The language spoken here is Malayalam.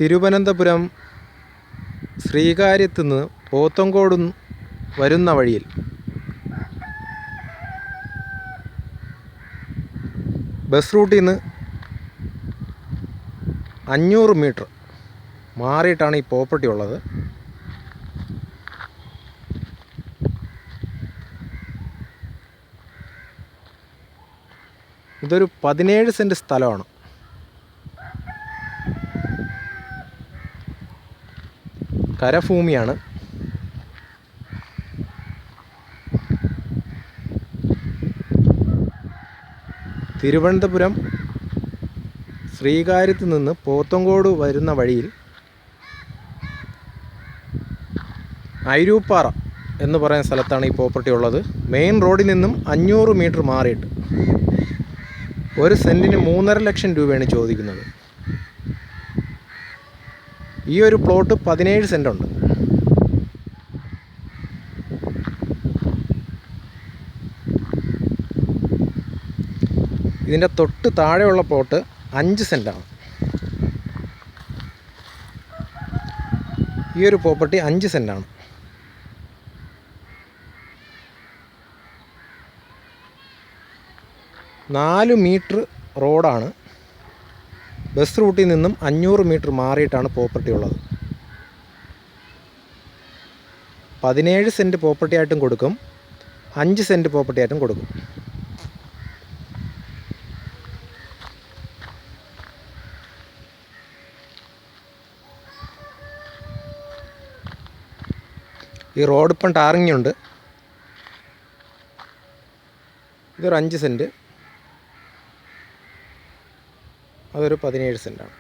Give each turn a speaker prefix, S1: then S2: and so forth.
S1: തിരുവനന്തപുരം ശ്രീകാര്യത്തു നിന്ന് പോത്തങ്കോട് വരുന്ന വഴിയിൽ ബസ് റൂട്ടിൽ നിന്ന് 500 മീറ്റർ മാറിയിട്ടാണ് ഈ പ്രോപ്പർട്ടി ഉള്ളത്. ഇതൊരു 17 സെൻറ്റ് സ്ഥലമാണ്. കരഭൂമിയാണ്. തിരുവനന്തപുരം ശ്രീകാര്യത്തു നിന്ന് പോത്തങ്കോട് വരുന്ന വഴിയിൽ ayirooppara എന്ന് പറയുന്ന സ്ഥലത്താണ് ഈ പ്രോപ്പർട്ടി ഉള്ളത്. മെയിൻ റോഡിൽ നിന്നും 500 മീറ്റർ മാറിയിട്ട്. ഒരു സെൻറ്റിന് 3.5 ലക്ഷം രൂപയാണ് ചോദിക്കുന്നത്. ഈ ഒരു പ്ലോട്ട് 17 സെൻറ്റ് ഉണ്ട്. ഇതിൻ്റെ തൊട്ട് താഴെയുള്ള പ്ലോട്ട് 5 സെൻറ്റാണ്. ഈ ഒരു പ്രോപ്പർട്ടി 5 സെൻറ്റാണ്. നാല് മീറ്റർ റോഡാണ്. ബസ് റൂട്ടിൽ നിന്നും 500 മീറ്റർ മാറിയിട്ടാണ് പ്രോപ്പർട്ടി ഉള്ളത്. 17 സെൻറ്റ് പ്രോപ്പർട്ടി ആയിട്ടും കൊടുക്കും, 5 സെൻറ്റ് പ്രോപ്പർട്ടി ആയിട്ടും കൊടുക്കും. ഈ റോഡ് ഇപ്പം ടാറിങ് ഉണ്ട്. ഇതൊരു 5 സെൻറ്റ്, അതൊരു 17 സെൻറ്റാണ്.